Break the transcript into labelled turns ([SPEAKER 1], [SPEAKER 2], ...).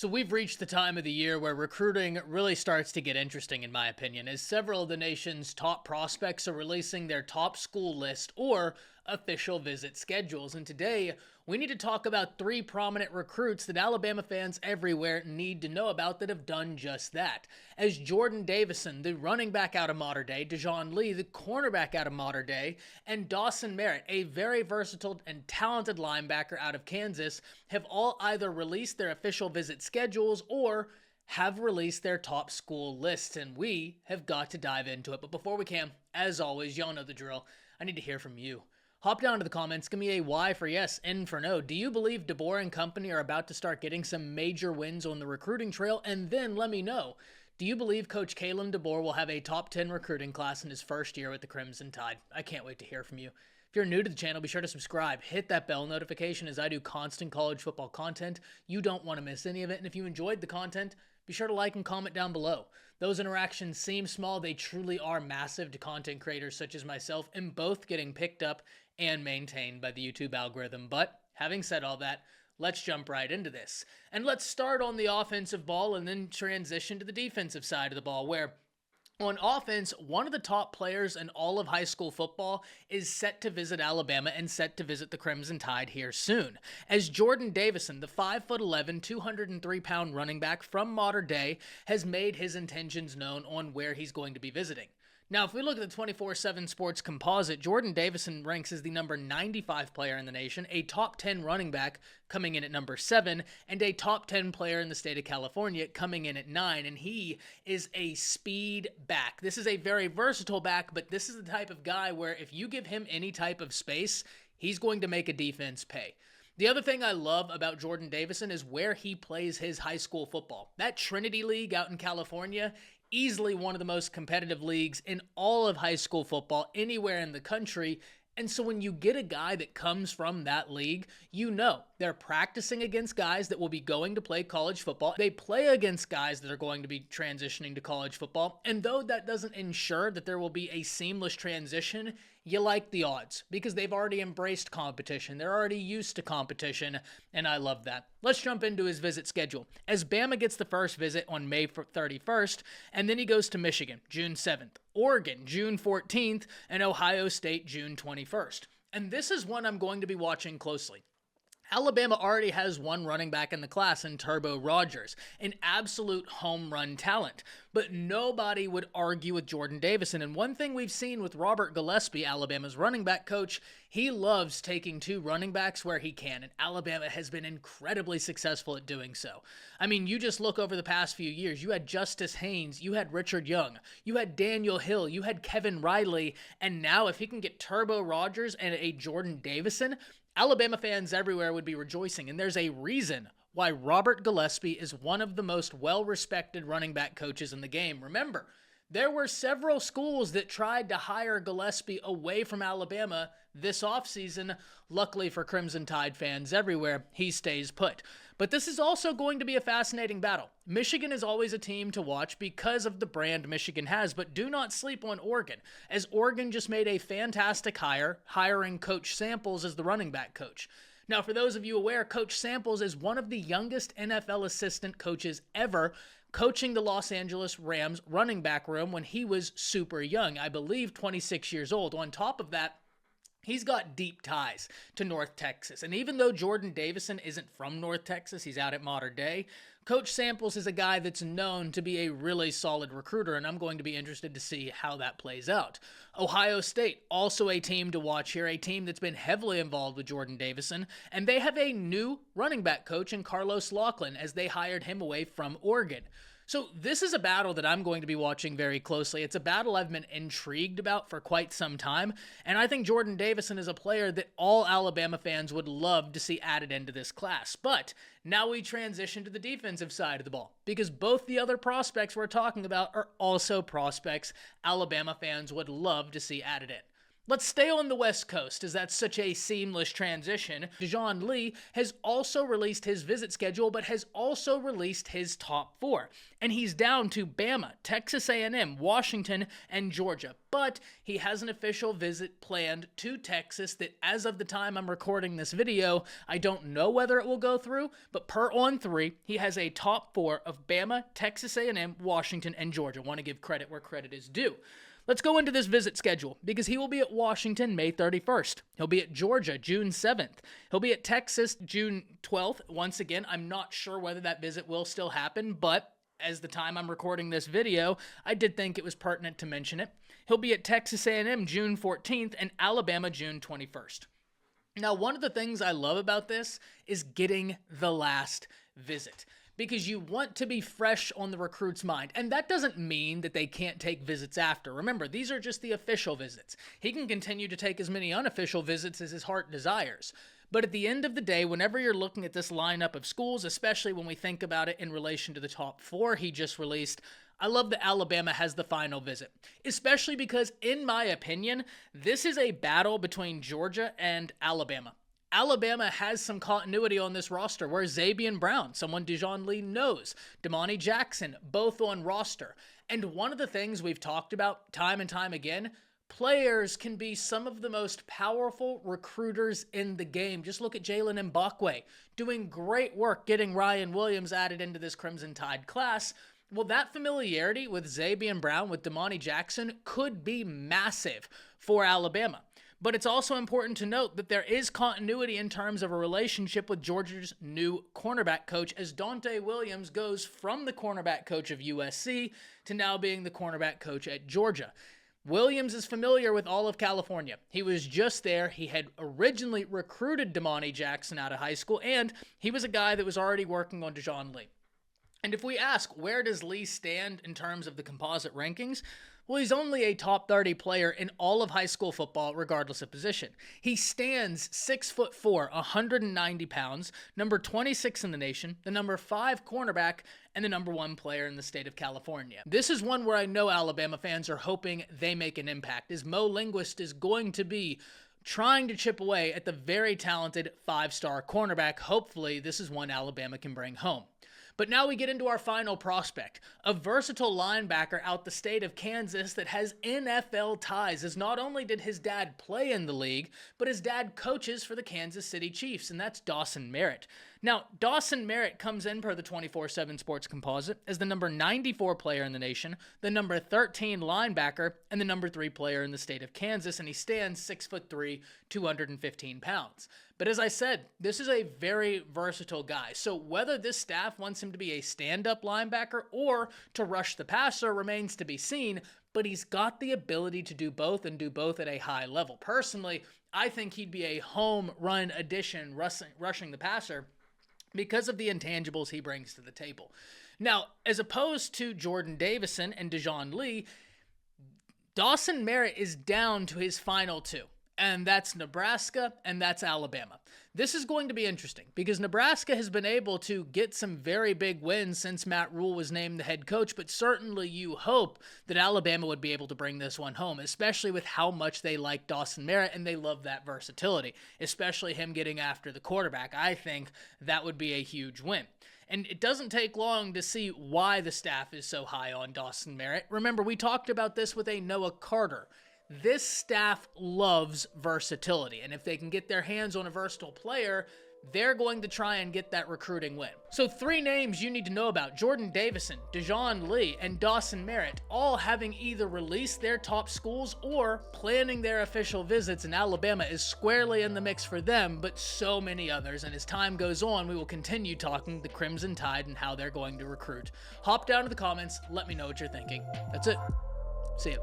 [SPEAKER 1] So we've reached the time of the year where recruiting really starts to get interesting, in my opinion, as several of the nation's top prospects are releasing their top school list or official visit schedules. And today, we need to talk about three prominent recruits that Alabama fans everywhere need to know about that have done just that. As Jordon Davison, the running back out of Mater Dei, Dijon Lee, the cornerback out of Mater Dei, and Dawson Merritt, a very versatile and talented linebacker out of Kansas, have all either released their official visit schedules or have released their top school lists, and we have got to dive into it. But before we can, as always, y'all know the drill. I need to hear from you. Hop down to the comments, give me a Y for yes, N for no. Do you believe DeBoer and company are about to start getting some major wins on the recruiting trail? And then let me know, do you believe Coach Kalen DeBoer will have a top 10 recruiting class in his first year with the Crimson Tide? I can't wait to hear from you. If you're new to the channel, be sure to subscribe. Hit that bell notification as I do constant college football content. You don't want to miss any of it. And if you enjoyed the content, be sure to like and comment down below. Those interactions seem small. They truly are massive to content creators such as myself, and both getting picked up and maintained by the YouTube algorithm. But having said all that, let's jump right into this. And let's start on the offensive ball and then transition to the defensive side of the ball, where on offense, one of the top players in all of high school football is set to visit Alabama and set to visit the Crimson Tide here soon. As Jordon Davison, the 5'11", 203-pound running back from Mater Dei, has made his intentions known on where he's going to be visiting. Now, if we look at the 24/7 Sports Composite, Jordon Davison ranks as the number 95 player in the nation, a top 10 running back coming in at number 7, and a top 10 player in the state of California coming in at 9, and he is a speed back. This is a very versatile back, but this is the type of guy where if you give him any type of space, he's going to make a defense pay. The other thing I love about Jordon Davison is where he plays his high school football. That Trinity League out in California, easily one of the most competitive leagues in all of high school football anywhere in the country. And so when you get a guy that comes from that league, you know they're practicing against guys that will be going to play college football. They play against guys that are going to be transitioning to college football. And though that doesn't ensure that there will be a seamless transition, you like the odds because they've already embraced competition. They're already used to competition, and I love that. Let's jump into his visit schedule. As Bama gets the first visit on May 31st, and then he goes to Michigan, June 7th, Oregon, June 14th, and Ohio State, June 21st. And this is one I'm going to be watching closely. Alabama already has one running back in the class in Turbo Rogers, an absolute home run talent. But nobody would argue with Jordon Davison. And one thing we've seen with Robert Gillespie, Alabama's running back coach, he loves taking two running backs where he can. And Alabama has been incredibly successful at doing so. I mean, you just look over the past few years. You had Justice Haynes, you had Richard Young, you had Daniel Hill, you had Kevin Riley. And now if he can get Turbo Rogers and a Jordon Davison, Alabama fans everywhere would be rejoicing, and there's a reason why Robert Gillespie is one of the most well-respected running back coaches in the game. Remember, there were several schools that tried to hire Gillespie away from Alabama this offseason. Luckily for Crimson Tide fans everywhere, he stays put. But this is also going to be a fascinating battle. Michigan is always a team to watch because of the brand Michigan has, but do not sleep on Oregon, as Oregon just made a fantastic hire, hiring Coach Samples as the running back coach. Now, for those of you aware, Coach Samples is one of the youngest NFL assistant coaches ever, coaching the Los Angeles Rams running back room when he was super young, I believe 26 years old. On top of that, he's got deep ties to North Texas. And even though Jordon Davison isn't from North Texas, he's out at Mater Dei, Coach Samples is a guy that's known to be a really solid recruiter, and I'm going to be interested to see how that plays out. Ohio State, also a team to watch here, a team that's been heavily involved with Jordon Davison, and they have a new running back coach in Carlos Locklin as they hired him away from Oregon. So this is a battle that I'm going to be watching very closely. It's a battle I've been intrigued about for quite some time, and I think Jordon Davison is a player that all Alabama fans would love to see added into this class. But now we transition to the defensive side of the ball, because both the other prospects we're talking about are also prospects Alabama fans would love to see added in. Let's stay on the West Coast, as that's such a seamless transition. Dijon Lee has also released his visit schedule, but has also released his top 4. And he's down to Bama, Texas A&M, Washington, and Georgia. But he has an official visit planned to Texas that, as of the time I'm recording this video, I don't know whether it will go through, but per On3, he has a top 4 of Bama, Texas A&M, Washington, and Georgia. I want to give credit where credit is due. Let's go into this visit schedule, because he will be at Washington May 31st. He'll be at Georgia June 7th. He'll be at Texas June 12th. Once again, I'm not sure whether that visit will still happen, but as the time I'm recording this video, I did think it was pertinent to mention it. He'll be at Texas A&M June 14th and Alabama June 21st. Now, one of the things I love about this is getting the last visit, because you want to be fresh on the recruit's mind. And that doesn't mean that they can't take visits after. Remember, these are just the official visits. He can continue to take as many unofficial visits as his heart desires. But at the end of the day, whenever you're looking at this lineup of schools, especially when we think about it in relation to the top 4 he just released, I love that Alabama has the final visit, especially because, in my opinion, this is a battle between Georgia and Alabama. Alabama has some continuity on this roster, where Zabian Brown, someone Dijon Lee knows, Damani Jackson, both on roster. And one of the things we've talked about time and time again, players can be some of the most powerful recruiters in the game. Just look at Jalen Mbakwe, doing great work getting Ryan Williams added into this Crimson Tide class. Well, that familiarity with Zabian Brown, with Damani Jackson, could be massive for Alabama. But it's also important to note that there is continuity in terms of a relationship with Georgia's new cornerback coach, as Dante Williams goes from the cornerback coach of USC to now being the cornerback coach at Georgia. Williams is familiar with all of California. He was just there. He had originally recruited Damani Jackson out of high school, and he was a guy that was already working on Dijon Lee. And if we ask, where does Lee stand in terms of the composite rankings? Well, he's only a top 30 player in all of high school football, regardless of position. He stands 6'4", 190 pounds, number 26 in the nation, the number 5 cornerback, and the number 1 player in the state of California. This is one where I know Alabama fans are hoping they make an impact, as Mo Linguist is going to be trying to chip away at the very talented 5-star cornerback. Hopefully, this is one Alabama can bring home. But now we get into our final prospect, a versatile linebacker out the state of Kansas that has NFL ties, as not only did his dad play in the league, but his dad coaches for the Kansas City Chiefs, and that's Dawson Merritt. Now, Dawson Merritt comes in per the 24/7 Sports Composite as the number 94 player in the nation, the number 13 linebacker, and the number 3 player in the state of Kansas, and he stands 6'3", 215 pounds. But as I said, this is a very versatile guy. So whether this staff wants him to be a stand-up linebacker or to rush the passer remains to be seen, but he's got the ability to do both, and do both at a high level. Personally, I think he'd be a home run addition rushing the passer because of the intangibles he brings to the table. Now, as opposed to Jordon Davison and Dijon Lee, Dawson Merritt is down to his final 2. And that's Nebraska, and that's Alabama. This is going to be interesting, because Nebraska has been able to get some very big wins since Matt Rule was named the head coach, but certainly you hope that Alabama would be able to bring this one home, especially with how much they like Dawson Merritt, and they love that versatility, especially him getting after the quarterback. I think that would be a huge win. And it doesn't take long to see why the staff is so high on Dawson Merritt. Remember, we talked about this with a Noah Carter. This staff loves versatility, and if they can get their hands on a versatile player, they're going to try and get that recruiting win. So 3 names you need to know about: Jordon Davison, Dijon Lee, and Dawson Merritt, all having either released their top schools or planning their official visits, and Alabama is squarely in the mix for them, but so many others. And as time goes on, we will continue talking the Crimson Tide and how they're going to recruit. Hop down to the comments, let me know what you're thinking. That's it. See ya.